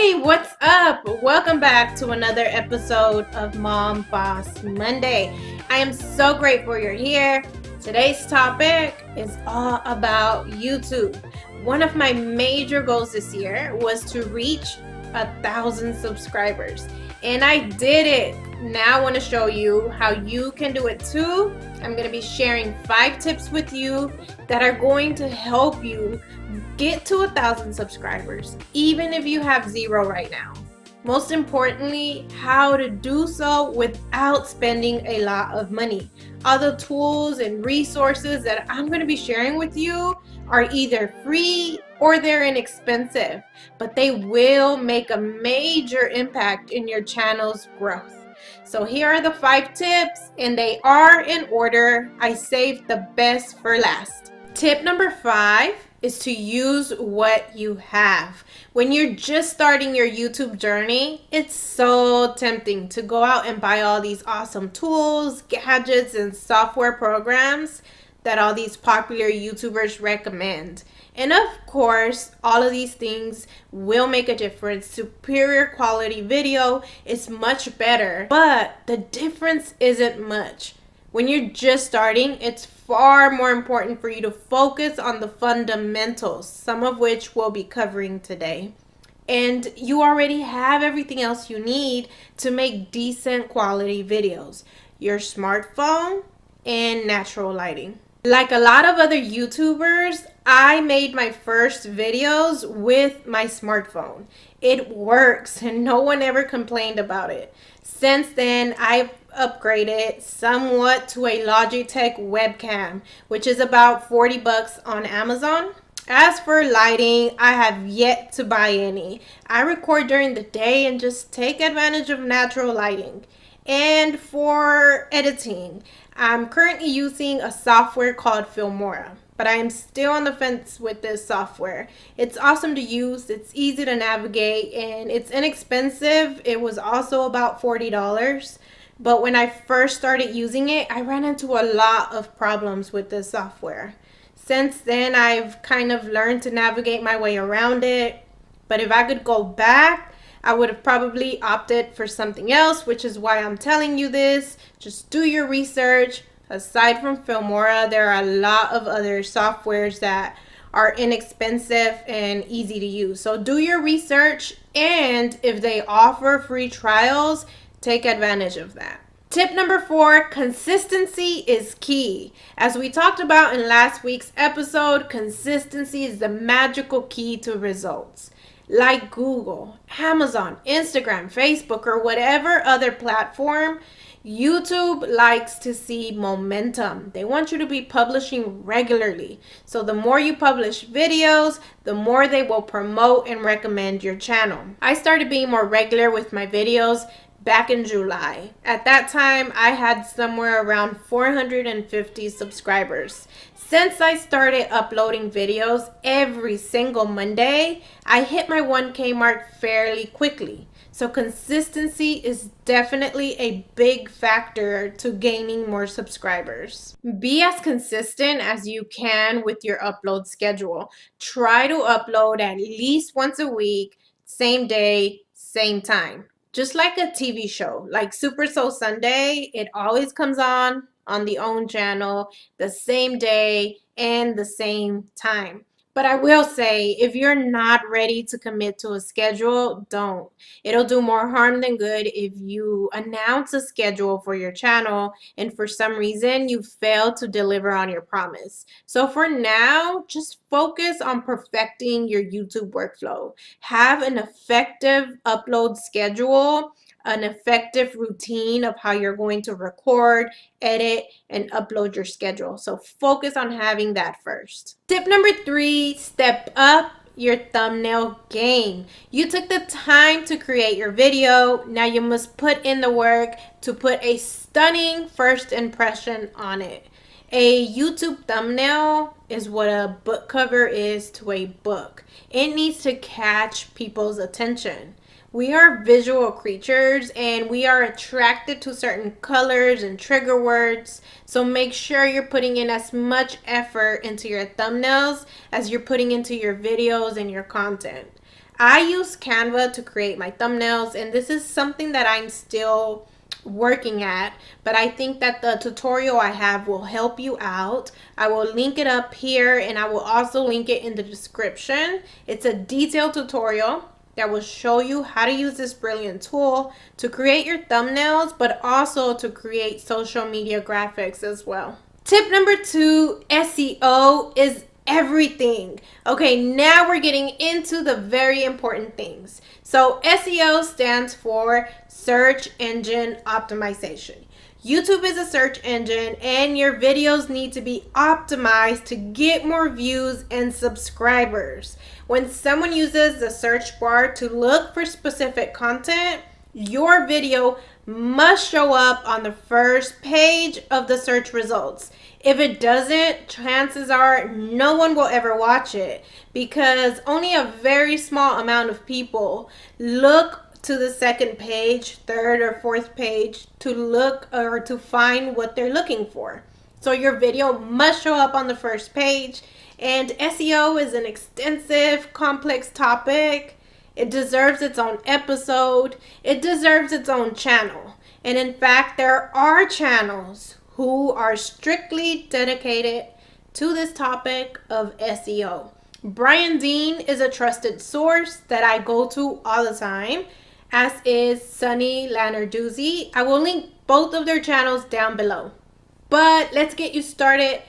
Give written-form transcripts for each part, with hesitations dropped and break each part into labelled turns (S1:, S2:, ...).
S1: Hey, what's up? Welcome back to another episode of Mom Boss Monday. I am so grateful you're here. Today's topic is all about YouTube. One of my major goals this year was to reach 1,000 subscribers, and I did it. Now I want to show you how you can do it too. I'm going to be sharing 5 tips with you that are going to help you get to 1,000 subscribers, even if you have 0 right now. Most importantly, how to do so without spending a lot of money. All the tools and resources that I'm going to be sharing with you are either free or they're inexpensive, but they will make a major impact in your channel's growth. So here are the 5 tips, and they are in order. I saved the best for last. Tip number 5 is to use what you have. When you're just starting your YouTube journey, it's so tempting to go out and buy all these awesome tools, gadgets, and software programs that all these popular YouTubers recommend. And of course, all of these things will make a difference. Superior quality video is much better, but the difference isn't much. When you're just starting, it's far more important for you to focus on the fundamentals, some of which we'll be covering today. And you already have everything else you need to make decent quality videos: your smartphone and natural lighting. Like a lot of other YouTubers, I made my first videos with my smartphone. It works and no one ever complained about it. Since then, I've upgraded somewhat to a Logitech webcam, which is about $40 on Amazon. As for lighting, I have yet to buy any. I record during the day and just take advantage of natural lighting. And for editing, I'm currently using a software called Filmora, but I am still on the fence with this software. It's awesome to use, it's easy to navigate, and it's inexpensive. It was also about $40. But when I first started using it, I ran into a lot of problems with this software. Since then, I've kind of learned to navigate my way around it. But if I could go back, I would have probably opted for something else, which is why I'm telling you this. Just do your research. Aside from Filmora, there are a lot of other softwares that are inexpensive and easy to use. So do your research, and if they offer free trials, take advantage of that. Tip number 4, consistency is key. As we talked about in last week's episode, consistency is the magical key to results. Like Google, Amazon, Instagram, Facebook, or whatever other platform, YouTube likes to see momentum. They want you to be publishing regularly. So the more you publish videos, the more they will promote and recommend your channel. I started being more regular with my videos back in July. At that time, I had somewhere around 450 subscribers. Since I started uploading videos every single Monday, I hit my 1K mark fairly quickly. So consistency is definitely a big factor to gaining more subscribers. Be as consistent as you can with your upload schedule. Try to upload at least once a week, same day, same time. Just like a TV show, like Super Soul Sunday, it always comes on the own channel the same day and the same time. But I will say, if you're not ready to commit to a schedule, don't. It'll do more harm than good if you announce a schedule for your channel and for some reason you fail to deliver on your promise. So for now, just focus on perfecting your YouTube workflow. Have an effective upload schedule, an effective routine of how you're going to record, edit, and upload your schedule. So focus on having that first. Tip number 3, step up your thumbnail game. You took the time to create your video. Now you must put in the work to put a stunning first impression on it. A YouTube thumbnail is what a book cover is to a book. It needs to catch people's attention. We are visual creatures and we are attracted to certain colors and trigger words. So make sure you're putting in as much effort into your thumbnails as you're putting into your videos and your content. I use Canva to create my thumbnails, and this is something that I'm still working at, but I think that the tutorial I have will help you out. I will link it up here, and I will also link it in the description. It's a detailed tutorial that will show you how to use this brilliant tool to create your thumbnails, but also to create social media graphics as well. Tip number 2, SEO is everything. Okay, now we're getting into the very important things. So SEO stands for search engine optimization. YouTube is a search engine, and your videos need to be optimized to get more views and subscribers. When someone uses the search bar to look for specific content, your video must show up on the first page of the search results. If it doesn't, chances are no one will ever watch it, because only a very small amount of people look to the second page, third or fourth page to look or to find what they're looking for. So your video must show up on the first page, and SEO is an extensive, complex topic. It deserves its own episode. It deserves its own channel. And in fact, there are channels who are strictly dedicated to this topic of SEO. Brian Dean is a trusted source that I go to all the time, as is Sunny Lanarduzzi. I will link both of their channels down below. But let's get you started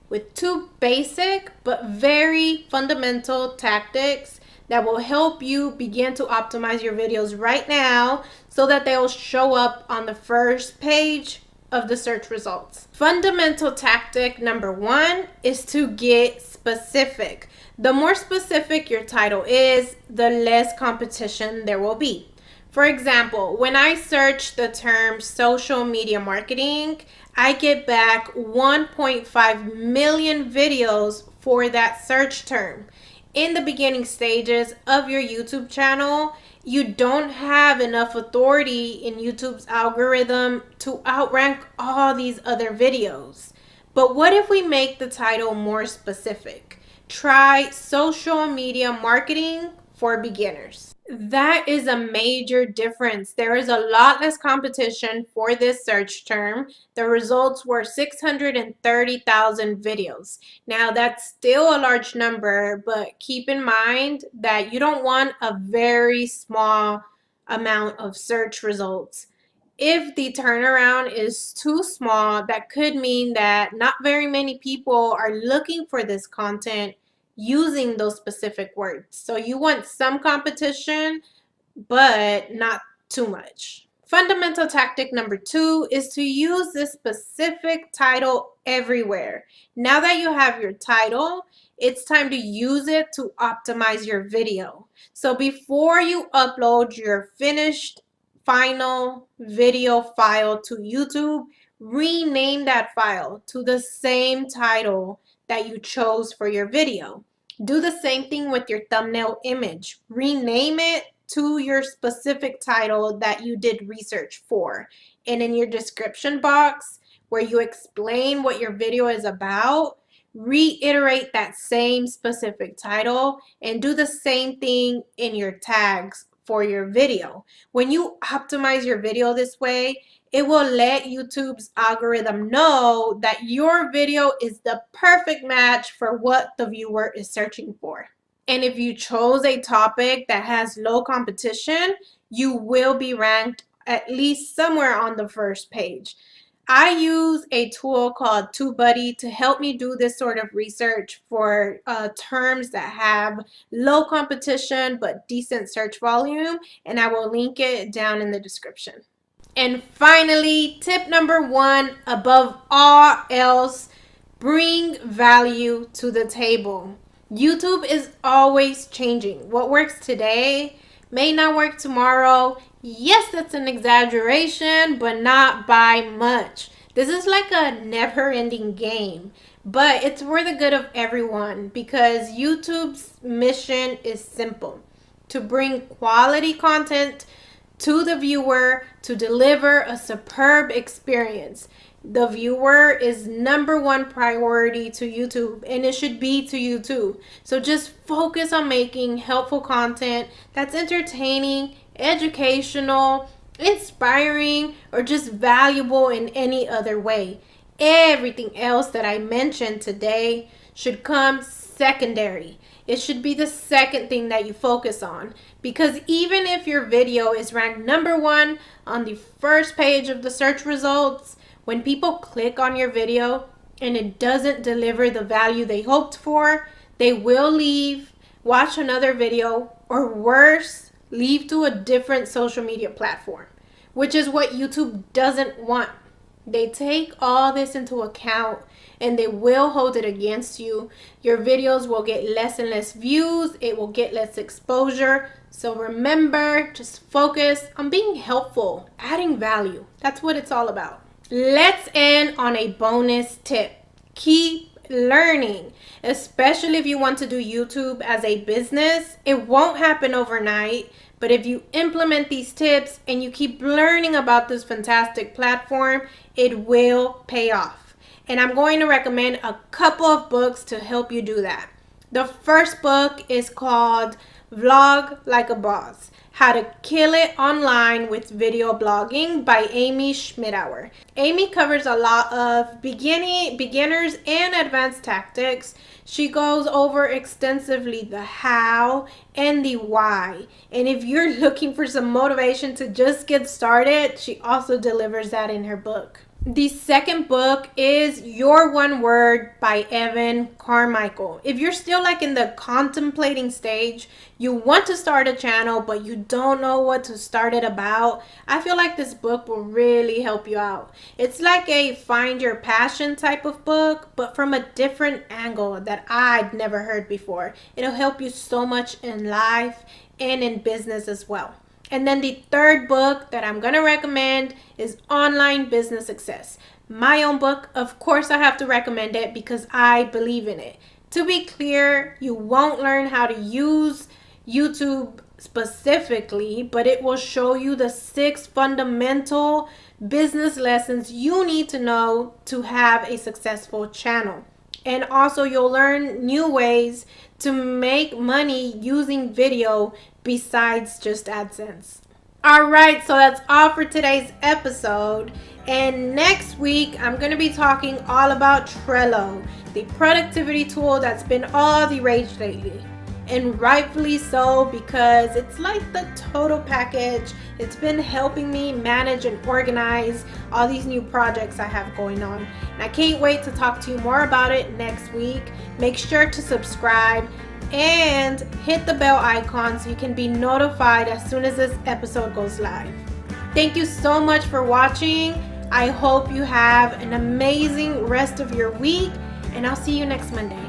S1: with 2 basic but very fundamental tactics that will help you begin to optimize your videos right now so that they'll show up on the first page of the search results. Fundamental tactic number 1 is to get specific. The more specific your title is, the less competition there will be. For example, when I search the term social media marketing, I get back 1.5 million videos for that search term. In the beginning stages of your YouTube channel, you don't have enough authority in YouTube's algorithm to outrank all these other videos. But what if we make the title more specific? Try social media marketing for beginners. That is a major difference. There is a lot less competition for this search term. The results were 630,000 videos. Now, that's still a large number, but keep in mind that you don't want a very small amount of search results. If the turnaround is too small, that could mean that not very many people are looking for this content using those specific words. So you want some competition, but not too much. Fundamental tactic number 2 is to use this specific title everywhere. Now that you have your title, it's time to use it to optimize your video. So before you upload your finished final video file to YouTube, rename that file to the same title that you chose for your video. Do the same thing with your thumbnail image. Rename it to your specific title that you did research for. And in your description box, where you explain what your video is about, reiterate that same specific title and do the same thing in your tags for your video. When you optimize your video this way, it will let YouTube's algorithm know that your video is the perfect match for what the viewer is searching for. And if you chose a topic that has low competition, you will be ranked at least somewhere on the first page. I use a tool called TubeBuddy to help me do this sort of research for terms that have low competition but decent search volume, and I will link it down in the description. And finally, tip number 1, above all else, bring value to the table. YouTube is always changing. What works today may not work tomorrow. Yes, that's an exaggeration, but not by much. This is like a never-ending game, but it's for the good of everyone, because YouTube's mission is simple: to bring quality content to the viewer, to deliver a superb experience. The viewer is number one priority to YouTube, and it should be to you too. So just focus on making helpful content that's entertaining, educational, inspiring, or just valuable in any other way. Everything else that I mentioned today should come secondary. It should be the second thing that you focus on, because even if your video is ranked number one on the first page of the search results, when people click on your video and it doesn't deliver the value they hoped for, they will leave, watch another video, or worse, leave to a different social media platform, which is what YouTube doesn't want. They take all this into account and they will hold it against you. Your videos will get less and less views. It will get less exposure. So remember, just focus on being helpful, adding value. That's what it's all about. Let's end on a bonus tip. Keep learning, especially if you want to do YouTube as a business. It won't happen overnight, but if you implement these tips and you keep learning about this fantastic platform, it will pay off. And I'm going to recommend a couple of books to help you do that. The first book is called Vlog Like a Boss: How to Kill It Online with Video Blogging by Amy Schmidauer. Amy covers a lot of beginners and advanced tactics. She goes over extensively the how and the why. And if you're looking for some motivation to just get started, she also delivers that in her book. The second book is Your One Word by Evan Carmichael. If you're still like in the contemplating stage, you want to start a channel, but you don't know what to start it about, I feel like this book will really help you out. It's like a find your passion type of book, but from a different angle that I'd never heard before. It'll help you so much in life and in business as well. And then the third book that I'm going to recommend is Online Business Success. My own book. Of course, I have to recommend it because I believe in it. To be clear, you won't learn how to use YouTube specifically, but it will show you the 6 fundamental business lessons you need to know to have a successful channel. And also you'll learn new ways to make money using video besides just AdSense. All right, so that's all for today's episode. And next week, I'm going to be talking all about Trello, the productivity tool that's been all the rage lately. And rightfully so, because it's like the total package. It's been helping me manage and organize all these new projects I have going on. And I can't wait to talk to you more about it next week. Make sure to subscribe and hit the bell icon so you can be notified as soon as this episode goes live. Thank you so much for watching. I hope you have an amazing rest of your week, and I'll see you next Monday.